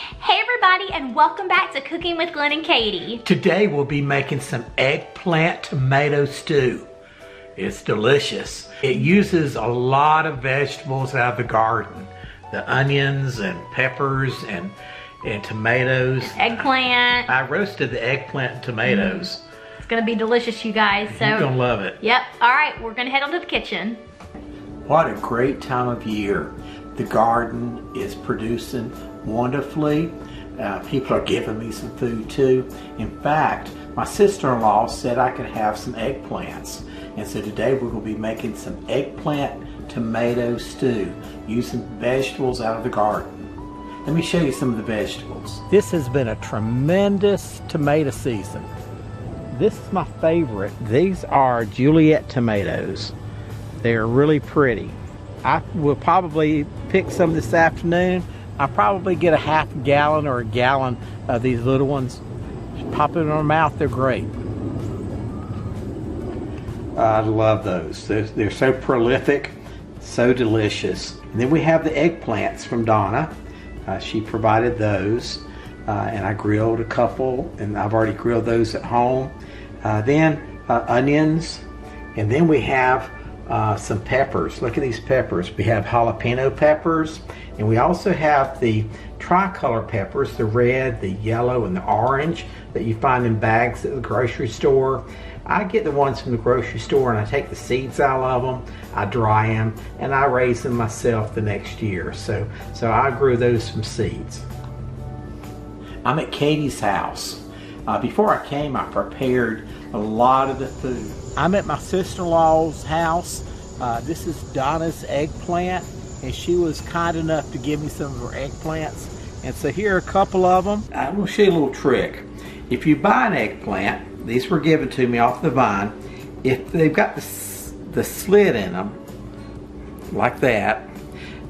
Hey everybody, and welcome back to Cooking with Glenn and Katie. Today we'll be making some eggplant tomato stew. It's delicious. It uses a lot of vegetables out of the garden. The onions and peppers and tomatoes. Eggplant. I roasted the eggplant and tomatoes. It's gonna be delicious, you guys. So you're gonna love it. Yep. All right, we're gonna head on to the kitchen. What a great time of year. The garden is producing wonderfully. People are giving me some food too. In fact, my sister-in-law said I could have some eggplants. And so today we're going to be making some eggplant tomato stew using vegetables out of the garden. Let me show you some of the vegetables. This has been a tremendous tomato season. This is my favorite. These are Juliet tomatoes. They're really pretty. I will probably pick some this afternoon. I'll probably get a half gallon or a gallon of these little ones. Just pop it in our mouth, they're great. I love those. They're so prolific, so delicious. And then we have the eggplants from Donna. She provided those. And I grilled a couple, and I've already grilled those at home. Then onions, and then we have some peppers. Look at these peppers. We have jalapeno peppers, and we also have the tricolor peppers, the red, the yellow, and the orange that you find in bags at the grocery store. I get the ones from the grocery store and I take the seeds out of them, I dry them, and I raise them myself the next year. So I grew those from seeds. I'm at Katie's house. Before I came, I prepared a lot of the food. I'm at my sister-in-law's house. This is Donna's eggplant, and she was kind enough to give me some of her eggplants. And so here are a couple of them. I'm going to show you a little trick. If you buy an eggplant, these were given to me off the vine, if they've got the slit in them, like that,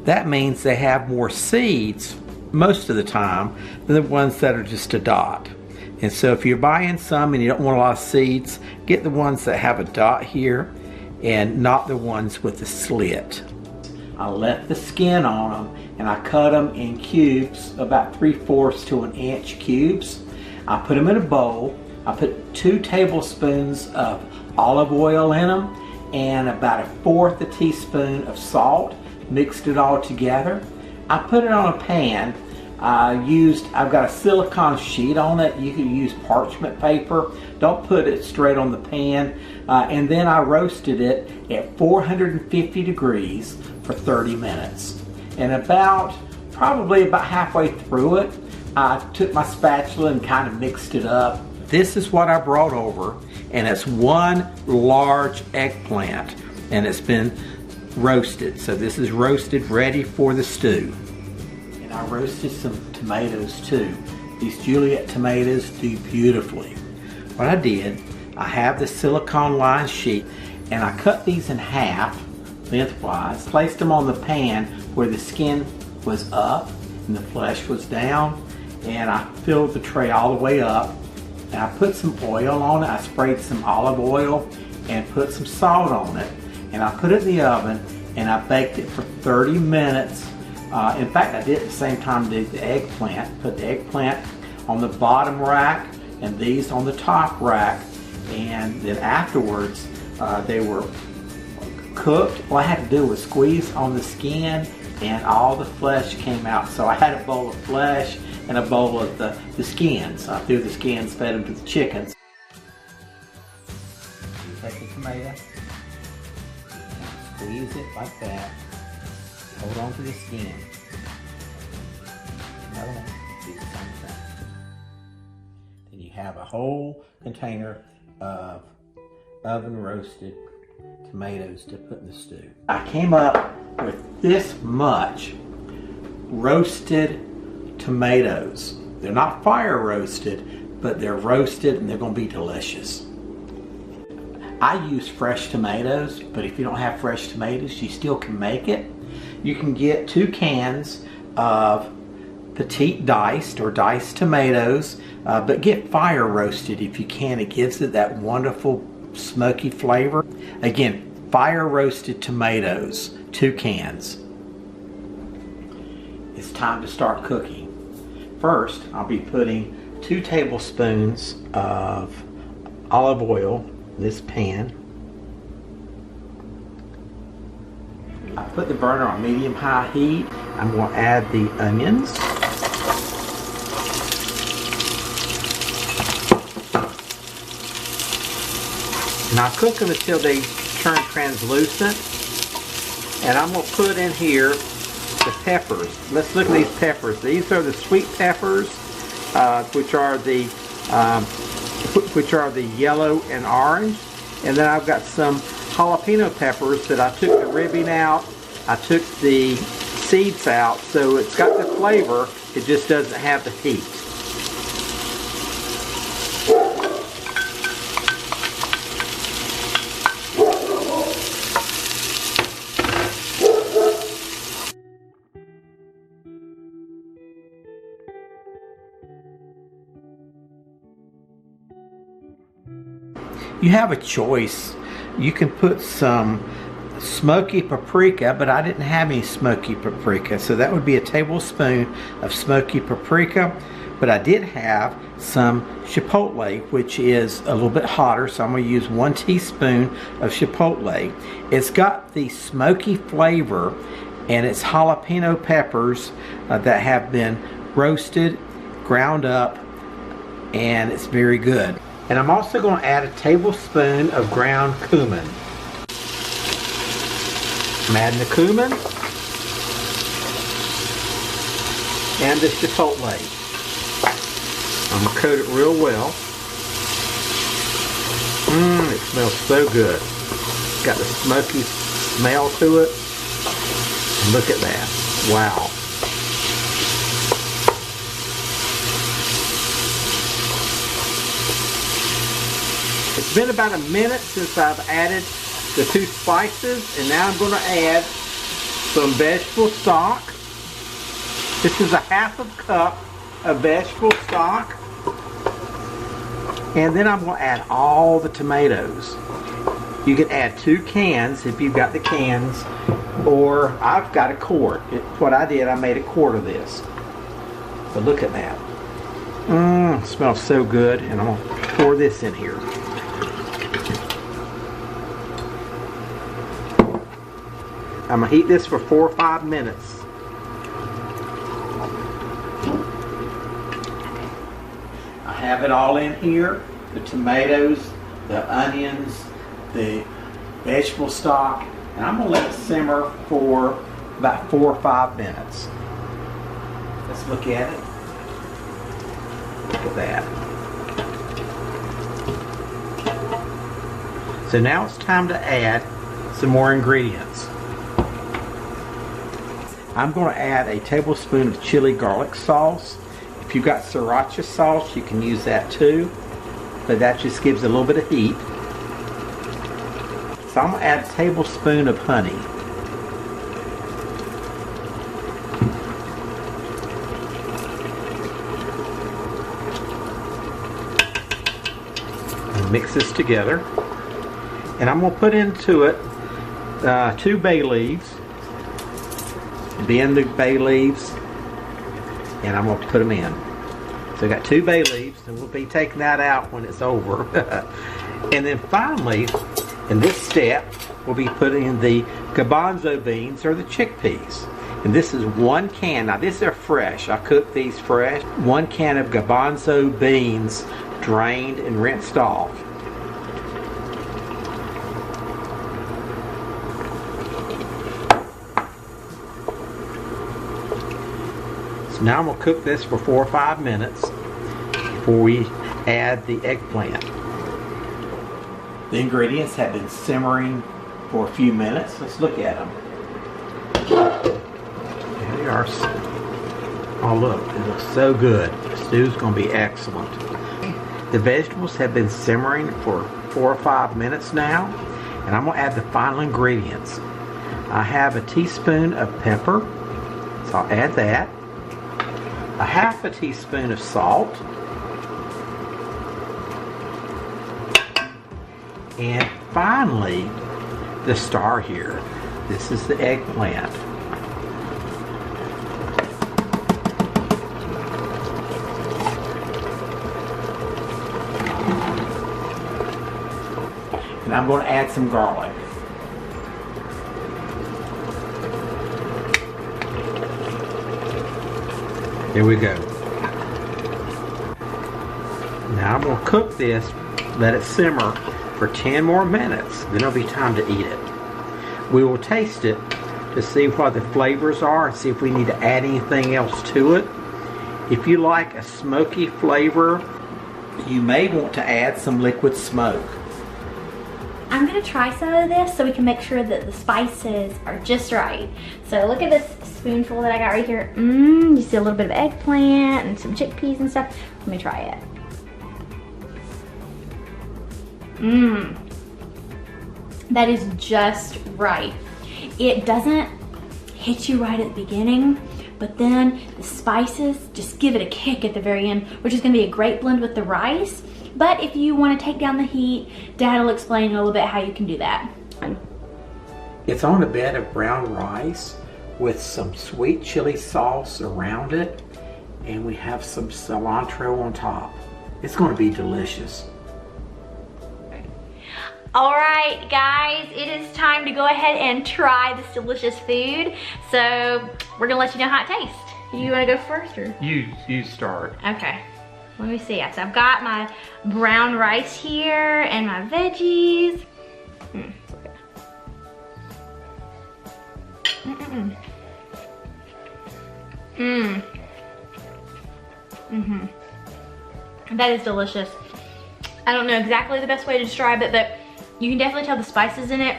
that means they have more seeds most of the time than the ones that are just a dot. And so if you're buying some and you don't want a lot of seeds, get the ones that have a dot here and not the ones with the slit. I left the skin on them and I cut them in cubes, about 3/4 to 1 inch cubes. I put them in a bowl. I put 2 tablespoons of olive oil in them and about 1/4 teaspoon of salt. Mixed it all together. I put it on a pan. I've got a silicone sheet on it. You can use parchment paper. Don't put it straight on the pan. And then I roasted it at 450 degrees for 30 minutes. And probably about halfway through it, I took my spatula and kind of mixed it up. This is what I brought over, and it's 1 large eggplant, and it's been roasted. So this is roasted, ready for the stew. And I roasted some tomatoes too. These Juliet tomatoes do beautifully. What I did, I have the silicone lined sheet, and I cut these in half lengthwise, placed them on the pan where the skin was up and the flesh was down, and I filled the tray all the way up, and I put some oil on it. I sprayed some olive oil and put some salt on it, and I put it in the oven and I baked it for 30 minutes. In fact, I did at the same time did the eggplant. Put the eggplant on the bottom rack and these on the top rack, and then afterwards they were cooked. All I had to do was squeeze on the skin and all the flesh came out. So I had a bowl of flesh and a bowl of the skins. I threw the skins, fed them to the chickens. You take the tomato, squeeze it like that, hold on to the skin. Another one, do the same thing. Then you have a whole container of oven roasted tomatoes to put in the stew. I came up with this much roasted tomatoes. They're not fire roasted, but they're roasted and they're going to be delicious. I use fresh tomatoes, but if you don't have fresh tomatoes, you still can make it. You can get 2 cans of petite diced or diced tomatoes, but get fire roasted if you can. It gives it that wonderful smoky flavor. Again, fire roasted tomatoes, 2 cans. It's time to start cooking. First, I'll be putting 2 tablespoons of olive oil in this pan. I put the burner on medium-high heat. I'm going to add the onions. And I'll cook them until they turn translucent. And I'm going to put in here the peppers. Let's look at these peppers. These are the sweet peppers, which are the yellow and orange. And then I've got some jalapeno peppers that I took the ribbing out. I took the seeds out, so it's got the flavor. It just doesn't have the heat. You have a choice. You can put some smoky paprika, but I didn't have any smoky paprika, so that would be a tablespoon of smoky paprika. But I did have some chipotle, which is a little bit hotter, so I'm going to use 1 teaspoon of chipotle. It's got the smoky flavor, and it's jalapeno peppers that have been roasted, ground up, and it's very good. And I'm also going to add a tablespoon of ground cumin. I'm adding the cumin and the chipotle. I'm going to coat it real well. It smells so good. It's got the smoky smell to it. And look at that. Wow. It's been about a minute since I've added the 2 spices, and now I'm going to add some vegetable stock. This is a 1/2 cup of vegetable stock. And then I'm going to add all the tomatoes. You can add 2 cans if you've got the cans, or I've got a quart. What I did, I made a quart of this. But look at that. It smells so good, and I'm going to pour this in here. I'm going to heat this for 4 or 5 minutes. I have it all in here. The tomatoes, the onions, the vegetable stock. And I'm going to let it simmer for about 4 or 5 minutes. Let's look at it. Look at that. So now it's time to add some more ingredients. I'm going to add a tablespoon of chili garlic sauce. If you've got sriracha sauce, you can use that too, but that just gives a little bit of heat. So I'm going to add a tablespoon of honey. And mix this together. And I'm going to put into it 2 bay leaves. Bend the bay leaves, and I'm going to put them in. So I got 2 bay leaves, and we'll be taking that out when it's over. And then finally, in this step, we'll be putting in the garbanzo beans, or the chickpeas. And this is 1 can. Now these are fresh. I cooked these fresh. 1 can of garbanzo beans, drained and rinsed off. So now I'm going to cook this for 4 or 5 minutes before we add the eggplant. The ingredients have been simmering for a few minutes. Let's look at them. There they are. Oh look, it looks so good. The stew's going to be excellent. The vegetables have been simmering for 4 or 5 minutes now, and I'm going to add the final ingredients. I have a teaspoon of pepper, so I'll add that. A 1/2 teaspoon of salt, and finally the star here. This is the eggplant. I'm going to add some garlic. There we go. Now I'm going to cook this, let it simmer for 10 more minutes. Then it'll be time to eat it. We will taste it to see what the flavors are and see if we need to add anything else to it. If you like a smoky flavor, you may want to add some liquid smoke. I'm gonna try some of this so we can make sure that the spices are just right. So look at this spoonful that I got right here. You see a little bit of eggplant and some chickpeas and stuff. Let me try it. That is just right. It doesn't hit you right at the beginning, but then the spices just give it a kick at the very end, which is gonna be a great blend with the rice. But if you wanna take down the heat, Dad will explain a little bit how you can do that. It's on a bed of brown rice with some sweet chili sauce around it, and we have some cilantro on top. It's gonna be delicious. All right, guys, it is time to go ahead and try this delicious food. So we're gonna let you know how it tastes. You wanna go first or? You start. Okay, let me see. So I've got my brown rice here and my veggies. That is delicious. I don't know exactly the best way to describe it, but you can definitely tell the spices in it.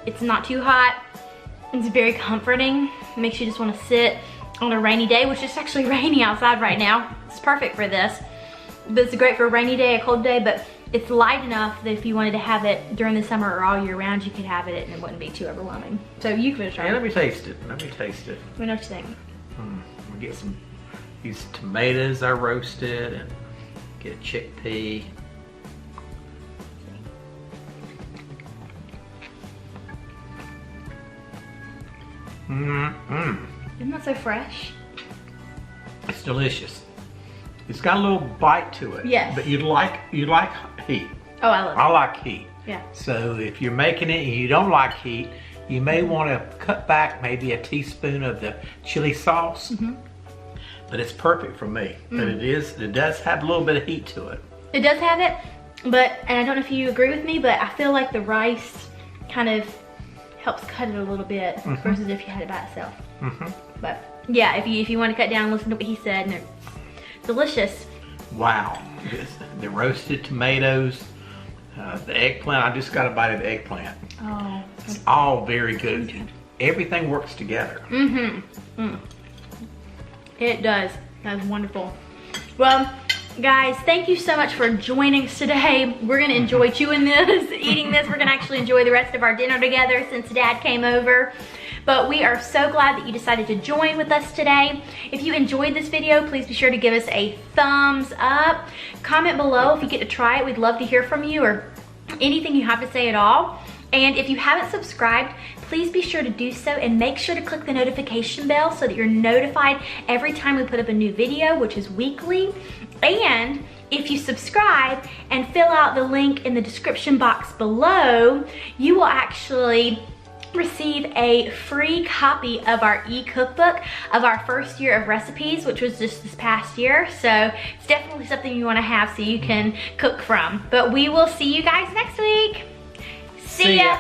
It's not too hot. It's very comforting. It makes you just want to sit on a rainy day, which is actually rainy outside right now. It's perfect for this. But it's great for a rainy day, a cold day, but it's light enough that if you wanted to have it during the summer or all year round, you could have it and it wouldn't be too overwhelming. So you can try it. Let me taste it. Let me taste it. Let me know what you think. I'm gonna get these tomatoes I roasted and get a chickpea. Isn't that so fresh? It's delicious. It's got a little bite to it. Yes. But you like heat. Oh, I love it. I like heat. Yeah. So if you're making it and you don't like heat, you may want to cut back maybe a teaspoon of the chili sauce. But it's perfect for me. But it does have a little bit of heat to it. It does have it, but, and I don't know if you agree with me, but I feel like the rice kind of helps cut it a little bit versus if you had it by itself. But yeah, if you want to cut down and listen to what he said, and it's delicious. Wow. The roasted tomatoes, the eggplant. I just got a bite of the eggplant. Oh. It's all very good. Everything works together. It does. That's wonderful. Well, guys, thank you so much for joining us today. We're gonna enjoy chewing this, eating this. We're gonna actually enjoy the rest of our dinner together since Dad came over. But we are so glad that you decided to join with us today. If you enjoyed this video, please be sure to give us a thumbs up. Comment below if you get to try it. We'd love to hear from you or anything you have to say at all. And if you haven't subscribed, please be sure to do so and make sure to click the notification bell so that you're notified every time we put up a new video, which is weekly. And if you subscribe and fill out the link in the description box below, you will actually receive a free copy of our e-cookbook of our first year of recipes, which was just this past year. So it's definitely something you want to have so you can cook from. But we will see you guys next week. See ya.